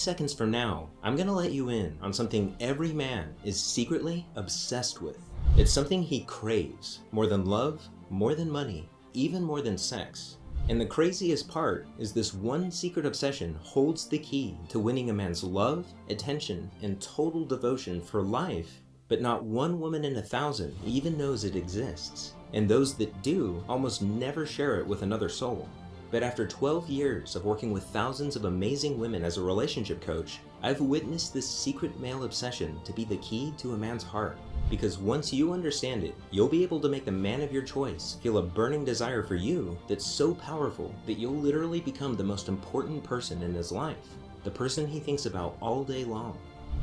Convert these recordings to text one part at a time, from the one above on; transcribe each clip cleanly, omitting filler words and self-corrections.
Seconds from now, I'm gonna let you in on something every man is secretly obsessed with. It's something he craves, more than love, more than money, even more than sex. And the craziest part is this one secret obsession holds the key to winning a man's love, attention, and total devotion for life, but not one woman in 1,000 even knows it exists. And those that do almost never share it with another soul. But after 12 years of working with thousands of amazing women as a relationship coach, I've witnessed this secret male obsession to be the key to a man's heart. Because once you understand it, you'll be able to make the man of your choice feel a burning desire for you that's so powerful that you'll literally become the most important person in his life, the person he thinks about all day long.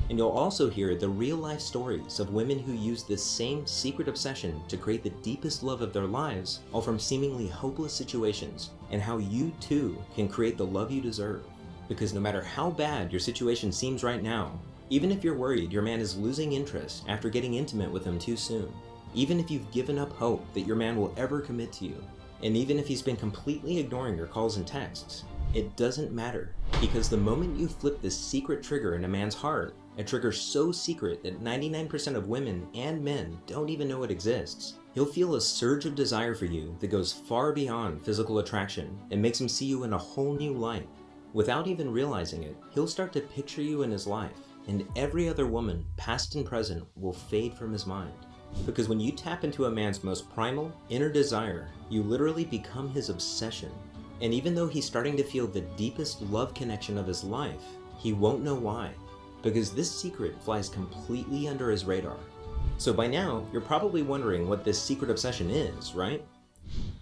And you'll also hear the real-life stories of women who use this same secret obsession to create the deepest love of their lives, all from seemingly hopeless situations, and how you too can create the love you deserve. Because no matter how bad your situation seems right now, even if you're worried your man is losing interest after getting intimate with him too soon, even if you've given up hope that your man will ever commit to you, and even if he's been completely ignoring your calls and texts, it doesn't matter. Because the moment you flip this secret trigger in a man's heart, a trigger so secret that 99% of women and men don't even know it exists, he'll feel a surge of desire for you that goes far beyond physical attraction and makes him see you in a whole new light. Without even realizing it, he'll start to picture you in his life, and every other woman, past and present, will fade from his mind. Because when you tap into a man's most primal, inner desire, you literally become his obsession. And even though he's starting to feel the deepest love connection of his life, he won't know why. Because this secret flies completely under his radar. So by now, you're probably wondering what this secret obsession is, right?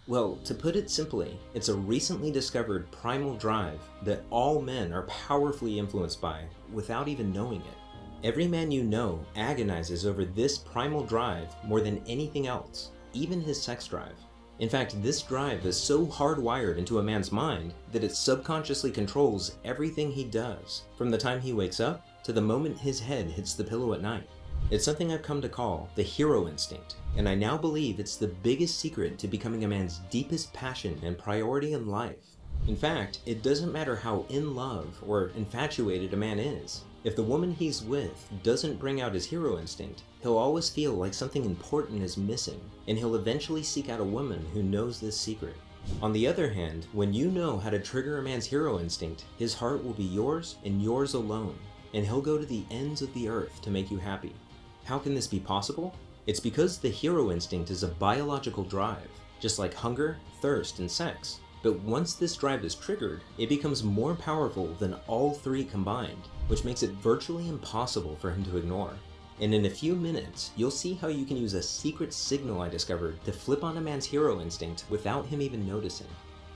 Well, to put it simply, it's a recently discovered primal drive that all men are powerfully influenced by without even knowing it. Every man you know agonizes over this primal drive more than anything else, even his sex drive. In fact, this drive is so hardwired into a man's mind that it subconsciously controls everything he does, from the time he wakes up to the moment his head hits the pillow at night. It's something I've come to call the hero instinct, and I now believe it's the biggest secret to becoming a man's deepest passion and priority in life. In fact, it doesn't matter how in love or infatuated a man is. If the woman he's with doesn't bring out his hero instinct, he'll always feel like something important is missing, and he'll eventually seek out a woman who knows this secret. On the other hand, when you know how to trigger a man's hero instinct, his heart will be yours and yours alone, and he'll go to the ends of the earth to make you happy. How can this be possible? It's because the hero instinct is a biological drive, just like hunger, thirst, and sex. But once this drive is triggered, it becomes more powerful than all three combined, which makes it virtually impossible for him to ignore. And in a few minutes, you'll see how you can use a secret signal I discovered to flip on a man's hero instinct without him even noticing.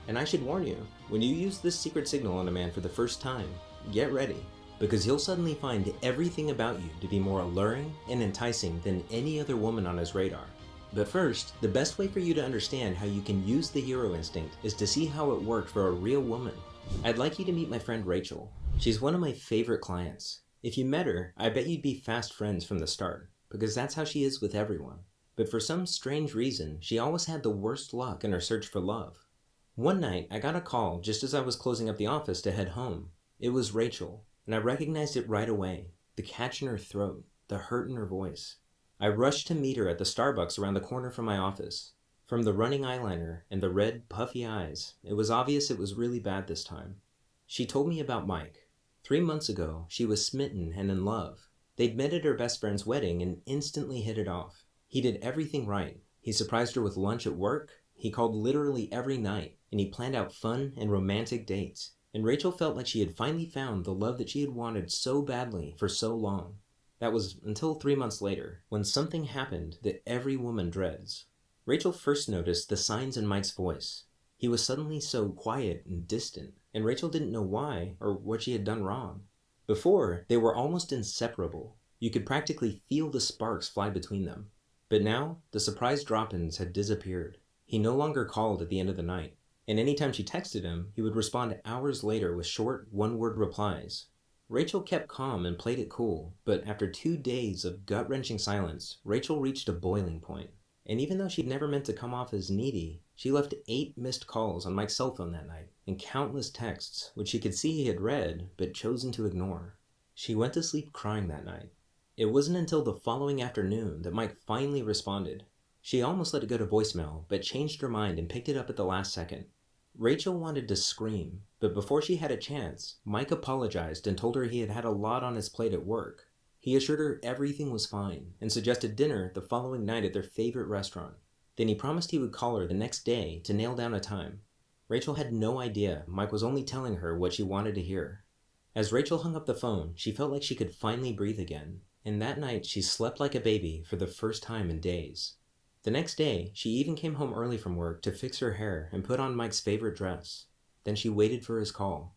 And I should warn you, when you use this secret signal on a man for the first time, get ready, because he'll suddenly find everything about you to be more alluring and enticing than any other woman on his radar. But first, the best way for you to understand how you can use the hero instinct is to see how it worked for a real woman. I'd like you to meet my friend Rachel. She's one of my favorite clients. If you met her, I bet you'd be fast friends from the start, because that's how she is with everyone. But for some strange reason, she always had the worst luck in her search for love. One night, I got a call just as I was closing up the office to head home. It was Rachel, and I recognized it right away. The catch in her throat, the hurt in her voice. I rushed to meet her at the Starbucks around the corner from my office. From the running eyeliner and the red, puffy eyes, it was obvious it was really bad this time. She told me about Mike. 3 months ago, she was smitten and in love. They'd met at her best friend's wedding and instantly hit it off. He did everything right. He surprised her with lunch at work, he called literally every night, and he planned out fun and romantic dates. And Rachel felt like she had finally found the love that she had wanted so badly for so long. That was until 3 months later, when something happened that every woman dreads. Rachel first noticed the signs in Mike's voice. He was suddenly so quiet and distant, and Rachel didn't know why or what she had done wrong. Before, they were almost inseparable. You could practically feel the sparks fly between them. But now, the surprise drop-ins had disappeared. He no longer called at the end of the night, and anytime she texted him, he would respond hours later with short, one-word replies. Rachel kept calm and played it cool, but after 2 days of gut-wrenching silence, Rachel reached a boiling point. And even though she'd never meant to come off as needy, She left 8 missed calls on Mike's cell phone that night, and countless texts, which she could see he had read, but chosen to ignore. She went to sleep crying that night. It wasn't until the following afternoon that Mike finally responded. She almost let it go to voicemail, but changed her mind and picked it up at the last second. Rachel wanted to scream, but before she had a chance, Mike apologized and told her he had had a lot on his plate at work. He assured her everything was fine and suggested dinner the following night at their favorite restaurant. Then he promised he would call her the next day to nail down a time. Rachel had no idea Mike was only telling her what she wanted to hear. As Rachel hung up the phone, she felt like she could finally breathe again, and that night she slept like a baby for the first time in days. The next day, she even came home early from work to fix her hair and put on Mike's favorite dress. Then she waited for his call.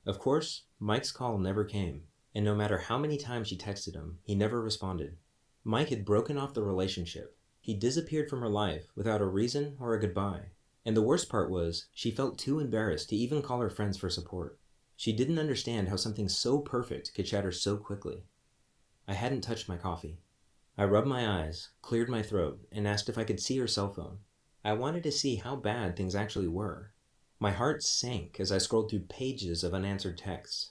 Of course, Mike's call never came, and no matter how many times she texted him, he never responded. Mike had broken off the relationship. He disappeared from her life without a reason or a goodbye. And the worst part was, she felt too embarrassed to even call her friends for support. She didn't understand how something so perfect could shatter so quickly. I hadn't touched my coffee. I rubbed my eyes, cleared my throat, and asked if I could see her cell phone. I wanted to see how bad things actually were. My heart sank as I scrolled through pages of unanswered texts.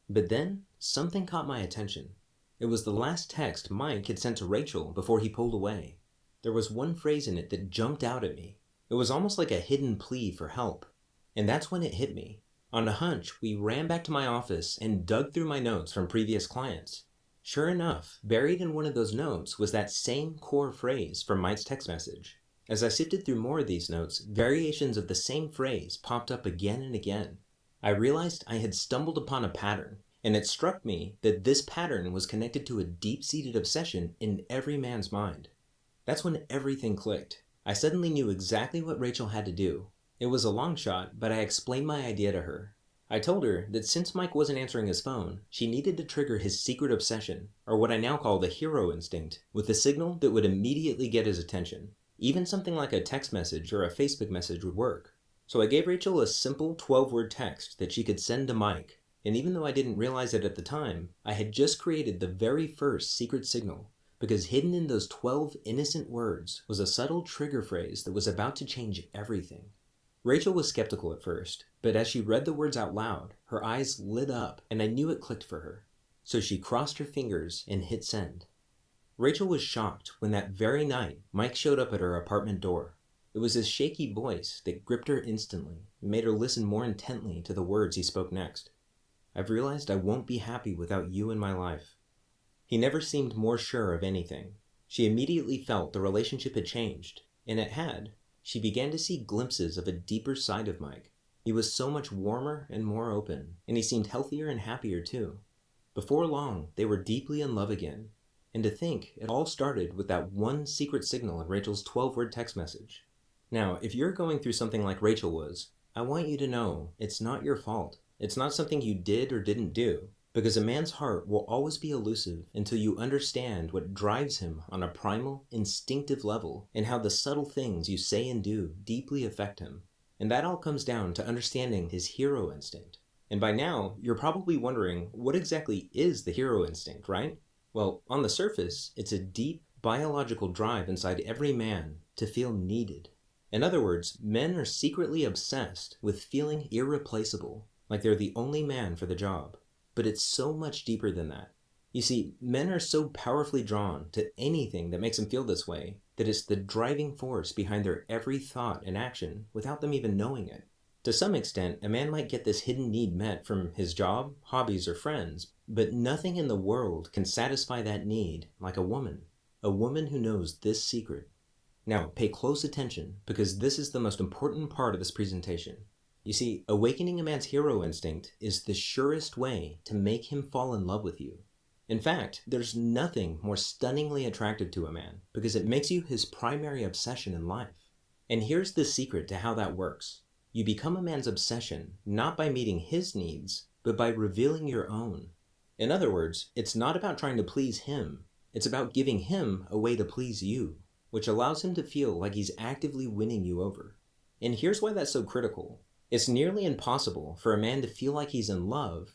But then, something caught my attention. It was the last text Mike had sent to Rachel before he pulled away. There was one phrase in it that jumped out at me. It was almost like a hidden plea for help. And that's when it hit me. On a hunch, we ran back to my office and dug through my notes from previous clients. Sure enough, buried in one of those notes was that same core phrase from Mike's text message. As I sifted through more of these notes, variations of the same phrase popped up again and again. I realized I had stumbled upon a pattern, and it struck me that this pattern was connected to a deep-seated obsession in every man's mind. That's when everything clicked. I suddenly knew exactly what Rachel had to do. It was a long shot, but I explained my idea to her. I told her that since Mike wasn't answering his phone, she needed to trigger his secret obsession, or what I now call the hero instinct, with a signal that would immediately get his attention. Even something like a text message or a Facebook message would work. So I gave Rachel a simple 12-word text that she could send to Mike, and even though I didn't realize it at the time, I had just created the very first secret signal, because hidden in those 12 innocent words was a subtle trigger phrase that was about to change everything. Rachel was skeptical at first, but as she read the words out loud, her eyes lit up and I knew it clicked for her. So she crossed her fingers and hit send. Rachel was shocked when that very night Mike showed up at her apartment door. It was his shaky voice that gripped her instantly and made her listen more intently to the words he spoke next. I've realized I won't be happy without you in my life. He never seemed more sure of anything. She immediately felt the relationship had changed, and it had. She began to see glimpses of a deeper side of Mike. He was so much warmer and more open, and he seemed healthier and happier too. Before long, they were deeply in love again. And to think, it all started with that one secret signal in Rachel's 12-word text message. Now, if you're going through something like Rachel was, I want you to know it's not your fault. It's not something you did or didn't do, because a man's heart will always be elusive until you understand what drives him on a primal, instinctive level and how the subtle things you say and do deeply affect him. And that all comes down to understanding his hero instinct. And by now, you're probably wondering, what exactly is the hero instinct, right? Well, on the surface, it's a deep, biological drive inside every man to feel needed. In other words, men are secretly obsessed with feeling irreplaceable, like they're the only man for the job. But it's so much deeper than that. You see, men are so powerfully drawn to anything that makes them feel this way that it's the driving force behind their every thought and action without them even knowing it. To some extent, a man might get this hidden need met from his job, hobbies, or friends, but nothing in the world can satisfy that need like a woman who knows this secret. Now, pay close attention, because this is the most important part of this presentation. You see, awakening a man's hero instinct is the surest way to make him fall in love with you. In fact, there's nothing more stunningly attractive to a man, because it makes you his primary obsession in life. And here's the secret to how that works. You become a man's obsession not by meeting his needs, but by revealing your own. In other words, it's not about trying to please him. It's about giving him a way to please you, which allows him to feel like he's actively winning you over. And here's why that's so critical. It's nearly impossible for a man to feel like he's in love